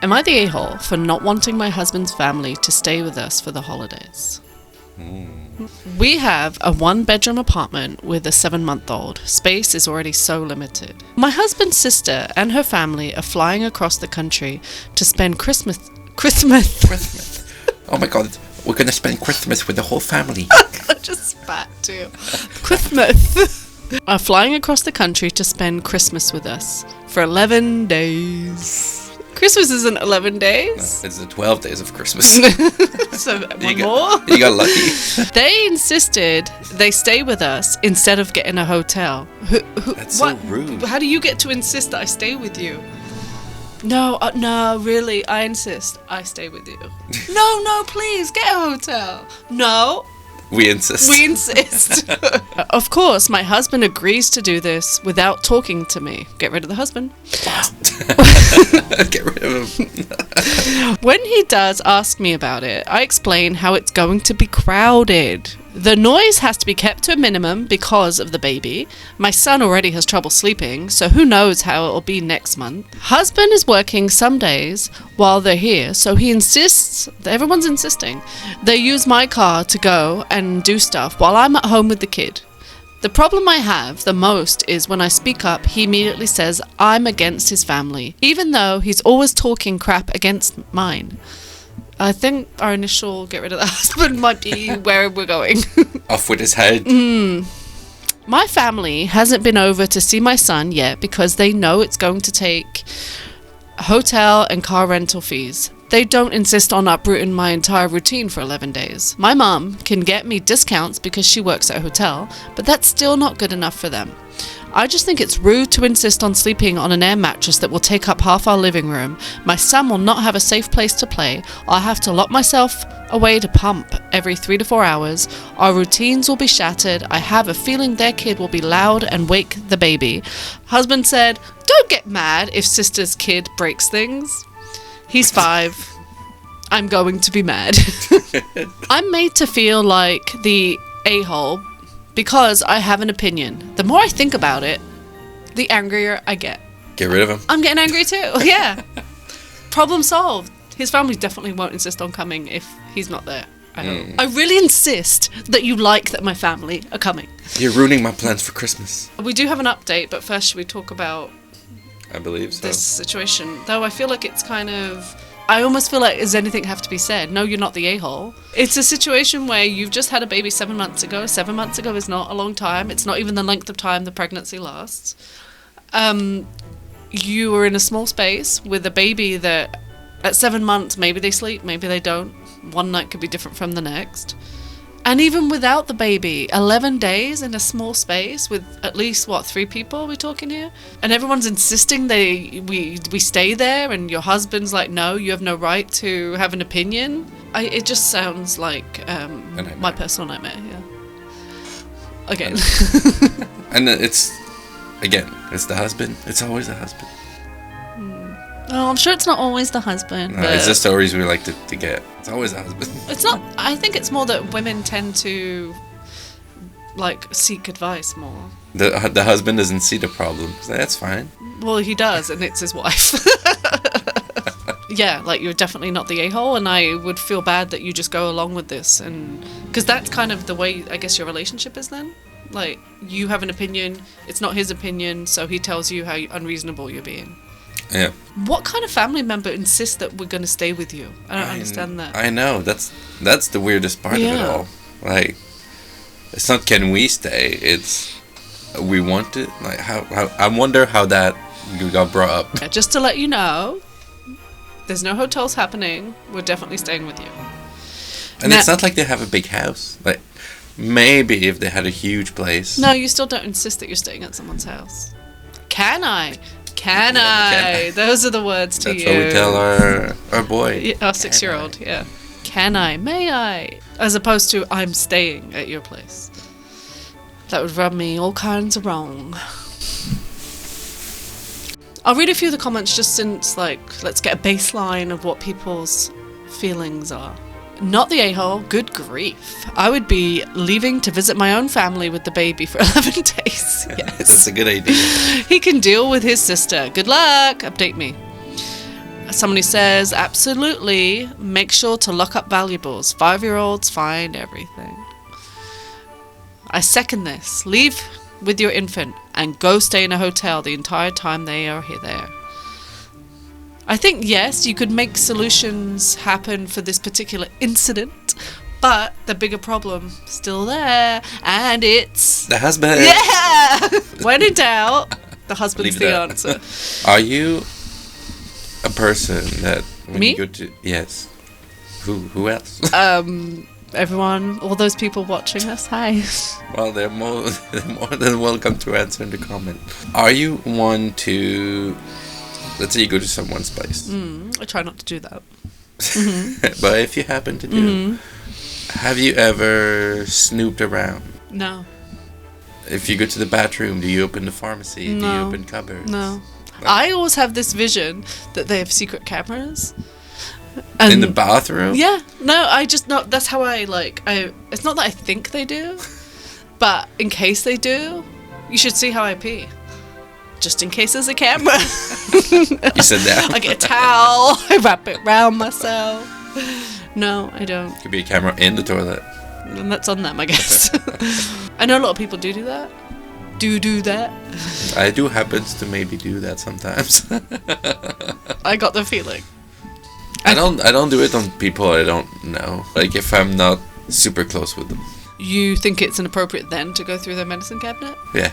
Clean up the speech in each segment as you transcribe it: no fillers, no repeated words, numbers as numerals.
Am I the a-hole for not wanting my husband's family to stay with us for the holidays? We have a 1-bedroom apartment with a 7-month-old. Space is already so limited. My husband's sister and her family are flying across the country to spend Christmas. Oh my god, we're gonna spend Christmas with the whole family. I just spat too. Christmas. Are flying across the country to spend Christmas with us for 11 days. Christmas isn't 11 days. No, it's the 12 days of Christmas. So one more. You got lucky. They insisted they stay with us instead of getting a hotel. That's so rude. How do you get to insist that I stay with you? No, really, I insist I stay with you. No, please, get a hotel. No. We insist. Of course, my husband agrees to do this without talking to me. Get rid of the husband. Get rid of him. When he does ask me about it, I explain how it's going to be crowded. The noise has to be kept to a minimum because of the baby. My son already has trouble sleeping, so who knows how it'll be next month. Husband is working some days while they're here, so he insists, everyone's insisting, they use my car to go and do stuff while I'm at home with the kid. The problem I have the most is when I speak up, he immediately says I'm against his family, even though he's always talking crap against mine. I think our initial get rid of the husband might be where we're going. Off with his head. My family hasn't been over to see my son yet because they know it's going to take hotel and car rental fees. They don't insist on uprooting my entire routine for 11 days. My mum can get me discounts because she works at a hotel, but that's still not good enough for them. I just think it's rude to insist on sleeping on an air mattress that will take up half our living room. My son will not have a safe place to play. I'll have to lock myself away to pump every 3 to 4 hours. Our routines will be shattered. I have a feeling their kid will be loud and wake the baby. Husband said, don't get mad if sister's kid breaks things. He's 5. I'm going to be mad. I'm made to feel like the a-hole because I have an opinion. The more I think about it, the angrier I get. Get rid of him. I'm getting angry too, yeah. Problem solved. His family definitely won't insist on coming if he's not there. I really insist that you like that my family are coming. You're ruining my plans for Christmas. We do have an update, but first should we talk about I believe so. This situation? Though I feel like it's kind of... I almost feel like, does anything have to be said? No, you're not the a-hole. It's a situation where you've just had a baby 7 months ago. 7 months ago is not a long time. It's not even the length of time the pregnancy lasts. You were in a small space with a baby that at 7 months, maybe they sleep, maybe they don't. One night could be different from the next. And even without the baby, 11 days in a small space with at least, 3 people are we talking here? And everyone's insisting we stay there, and your husband's like, no, you have no right to have an opinion. It just sounds like my personal nightmare, yeah. Again. And it's the husband. It's always the husband. Oh, I'm sure it's not always the husband. No, it's the stories we like to get. It's always the husband. It's not. I think it's more that women tend to seek advice more. The husband doesn't see the problem. That's fine. Well, he does, and it's his wife. Yeah, you're definitely not the a-hole, and I would feel bad that you just go along with this, and because that's kind of the way I guess your relationship is then. You have an opinion, it's not his opinion, so he tells you how unreasonable you're being. Yeah. What kind of family member insists that we're going to stay with you? I don't understand that. I know. That's the weirdest part of it all. It's not can we stay, it's we want it. How I wonder how that got brought up. Yeah, just to let you know, there's no hotels happening. We're definitely staying with you. And it's not like they have a big house. Maybe if they had a huge place. No, you still don't insist that you're staying at someone's house. Can I? Can I? Those are the words to you. That's what we tell our boy. Our 6-year-old, yeah. Can I? May I? As opposed to, I'm staying at your place. That would rub me all kinds of wrong. I'll read a few of the comments just since, let's get a baseline of what people's feelings are. Not the a-hole, good grief. I would be leaving to visit my own family with the baby for 11 days. Yes. That's a good idea. He can deal with his sister. Good luck. Update me. Somebody says, absolutely, make sure to lock up valuables. 5-year-olds find everything. I second this. Leave with your infant and go stay in a hotel the entire time they are there. I think, yes, you could make solutions happen for this particular incident, but the bigger problem still there, and it's the husband. Yeah. When in doubt, the husband's the answer. Are you a person that when Me? you go to yes? Who else? Everyone, all those people watching us, hi. Well, they're more than welcome to answer in the comment. Are you one to, let's say you go to someone's place? I try not to do that. But if you happen to do, have you ever snooped around? No. If you go to the bathroom, do you open the pharmacy? No. Do you open cupboards? No. I always have this vision that they have secret cameras. And in the bathroom? Yeah. No, I just know that's how it's not that I think they do, but in case they do, you should see how I pee. Just in case there's a camera. You said that? I get a towel, I wrap it around myself. No, I don't. Could be a camera in the toilet. And that's on them, I guess. I know a lot of people do that. Do that. I do happens to maybe do that sometimes. I got the feeling. I don't do it on people I don't know. Like if I'm not super close with them. You think it's inappropriate then to go through their medicine cabinet? Yeah.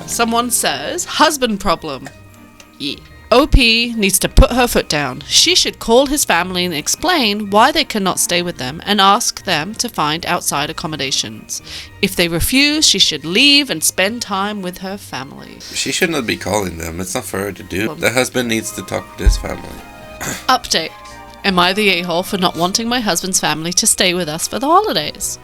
Someone says, husband problem. Yeah. OP needs to put her foot down. She should call his family and explain why they cannot stay with them and ask them to find outside accommodations. If they refuse, she should leave and spend time with her family. She should not be calling them. It's not for her to do. The husband needs to talk with his family. Update. Am I the a-hole for not wanting my husband's family to stay with us for the holidays?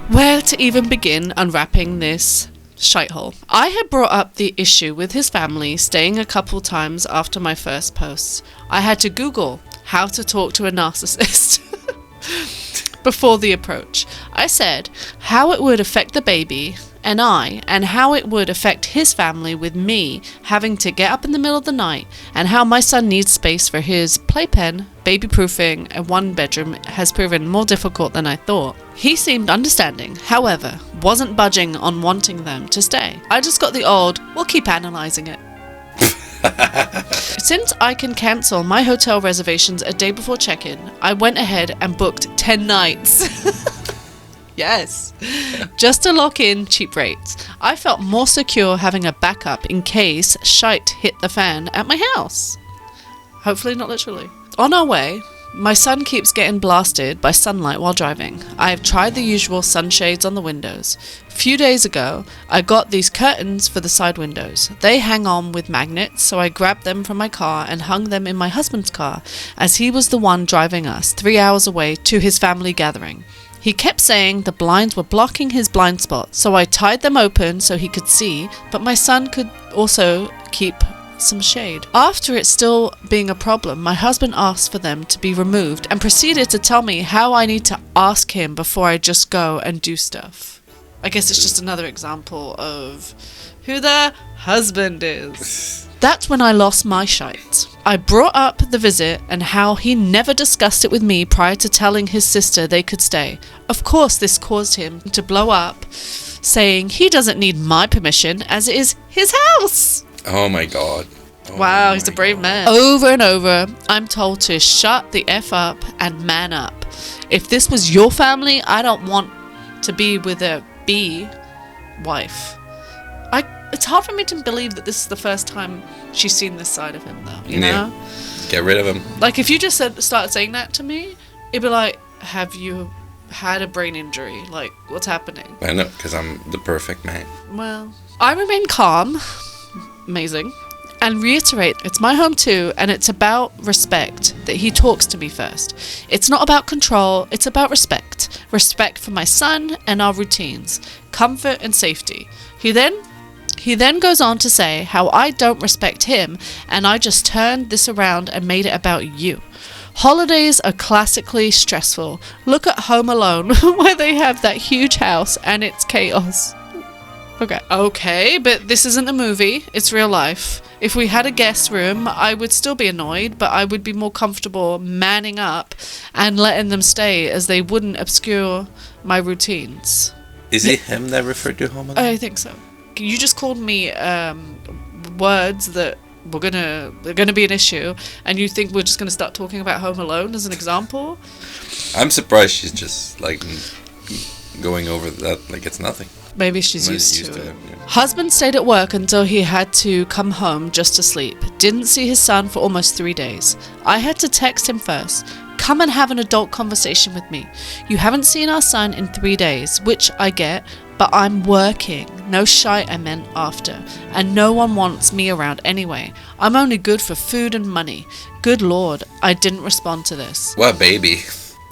Where to even begin unwrapping this shithole? I had brought up the issue with his family staying a couple times after my first post. I had to Google how to talk to a narcissist before the approach. I said how it would affect the baby and how it would affect his family with me having to get up in the middle of the night, and how my son needs space for his playpen, baby proofing, and 1 bedroom has proven more difficult than I thought. He seemed understanding, however, wasn't budging on wanting them to stay. I just got the old, we'll keep analysing it. Since I can cancel my hotel reservations a day before check-in, I went ahead and booked 10 nights. Yes. Just to lock in cheap rates. I felt more secure having a backup in case shite hit the fan at my house. Hopefully not literally. On our way, my son keeps getting blasted by sunlight while driving. I have tried the usual sunshades on the windows. A few days ago, I got these curtains for the side windows. They hang on with magnets, so I grabbed them from my car and hung them in my husband's car, as he was the one driving us 3 hours away to his family gathering. He kept saying the blinds were blocking his blind spot, so I tied them open so he could see, but my son could also keep some shade. After it still being a problem, my husband asked for them to be removed and proceeded to tell me how I need to ask him before I just go and do stuff. I guess it's just another example of who the husband is. That's when I lost my shite. I brought up the visit and how he never discussed it with me prior to telling his sister they could stay. Of course, this caused him to blow up, saying he doesn't need my permission as it is his house. Oh my god. Wow, he's a brave man. Over and over, I'm told to shut the F up and man up. If this was your family, I don't want to be with a B wife. It's hard for me to believe that this is the first time she's seen this side of him, though, you know? Get rid of him. Like, if you just started saying that to me, it'd be like, have you had a brain injury? Like, what's happening? I know, because I'm the perfect man. Well, I remain calm. Amazing. And reiterate, it's my home too, and it's about respect, that he talks to me first. It's not about control, it's about respect. Respect for my son and our routines. Comfort and safety. He then goes on to say how I don't respect him and I just turned this around and made it about you. Holidays are classically stressful. Look at Home Alone, where they have that huge house and it's chaos. Okay, but this isn't a movie, it's real life. If we had a guest room, I would still be annoyed, but I would be more comfortable manning up and letting them stay, as they wouldn't obscure my routines. Is it him that referred to Home Alone? I think so. You just called me words that they're gonna be an issue, and you think we're just gonna start talking about Home Alone as an example? I'm surprised she's just like going over that like it's nothing. Maybe she's used to it. Yeah. Husband stayed at work until he had to come home just to sleep. Didn't see his son for almost 3 days. I had to text him first. Come and have an adult conversation with me. You haven't seen our son in 3 days, which I get, but I'm working. No shite, I meant after. And no one wants me around anyway. I'm only good for food and money. Good Lord, I didn't respond to this. What a baby.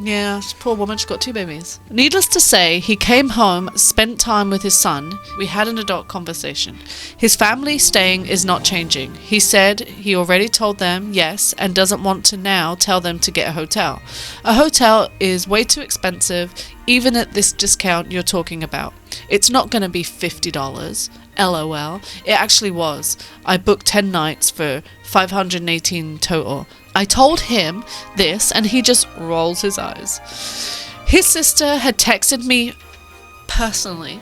Yeah, poor woman, she's got 2 babies. Needless to say, he came home, spent time with his son. We had an adult conversation. His family staying is not changing. He said he already told them yes and doesn't want to now tell them to get a hotel. A hotel is way too expensive, even at this discount you're talking about. It's not going to be $50. LOL. It actually was. I booked 10 nights for $518 total. I told him this and he just rolls his eyes. His sister had texted me personally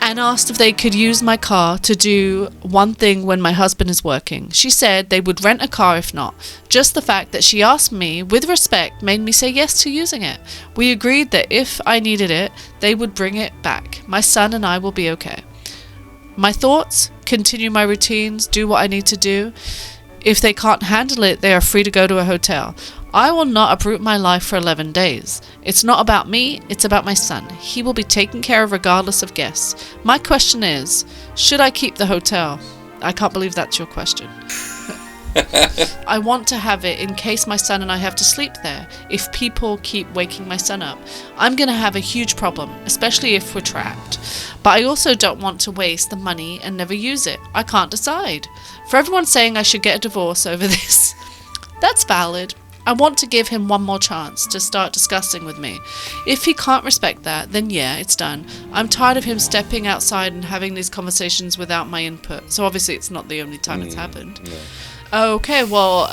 and asked if they could use my car to do one thing when my husband is working. She said they would rent a car if not. Just the fact that she asked me with respect made me say yes to using it. We agreed that if I needed it, they would bring it back. My son and I will be okay. My thoughts? Continue my routines, do what I need to do. If they can't handle it, they are free to go to a hotel. I will not uproot my life for 11 days. It's not about me, it's about my son. He will be taken care of regardless of guests. My question is, should I keep the hotel? I can't believe that's your question. I want to have it in case my son and I have to sleep there. If people keep waking my son up, I'm going to have a huge problem, especially if we're trapped. But I also don't want to waste the money and never use it. I can't decide. For everyone saying I should get a divorce over this, that's valid. I want to give him one more chance to start discussing with me. If he can't respect that, then yeah, it's done. I'm tired of him stepping outside and having these conversations without my input. So obviously it's not the only time it's happened. No. Okay, well,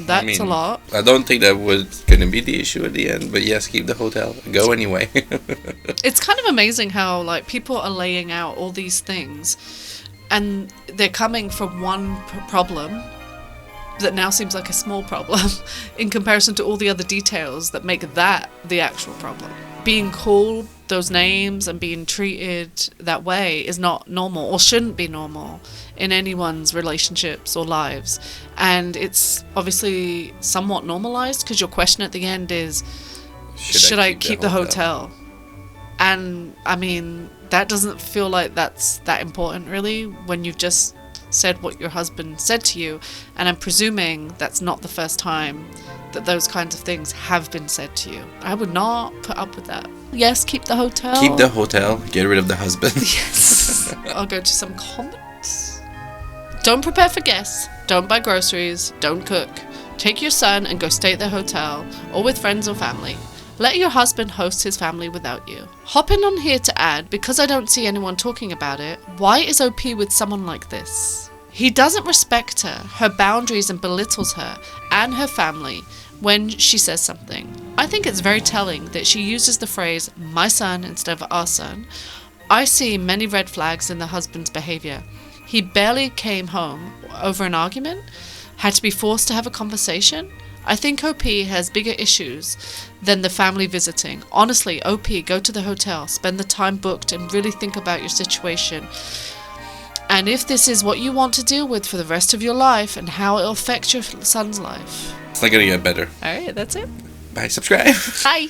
that's a lot. I don't think that was going to be the issue at the end, but yes, keep the hotel. Go anyway. It's kind of amazing how, like, people are laying out all these things, and they're coming from one problem that now seems like a small problem in comparison to all the other details that make that the actual problem. Being called those names and being treated that way is not normal, or shouldn't be normal in anyone's relationships or lives. And it's obviously somewhat normalized, because your question at the end is, should I keep the hotel? And I mean, that doesn't feel like that's that important really, when you've just said what your husband said to you. And I'm presuming that's not the first time that those kinds of things have been said to you. I would not put up with that. Yes, keep the hotel. Keep the hotel. Get rid of the husband. Yes. I'll go to some comments. Don't prepare for guests. Don't buy groceries. Don't cook. Take your son and go stay at the hotel, or with friends or family. Let your husband host his family without you. Hopping on here to add, because I don't see anyone talking about it, why is OP with someone like this? He doesn't respect her boundaries, and belittles her and her family when she says something. I think it's very telling that she uses the phrase my son instead of our son. I see many red flags in the husband's behavior. He barely came home over an argument, had to be forced to have a conversation. I think OP has bigger issues than the family visiting. Honestly, OP, go to the hotel, spend the time booked, and really think about your situation. And if this is what you want to deal with for the rest of your life, and how it'll affect your son's life. It's not gonna get better. Alright, that's it. Bye, subscribe. Bye.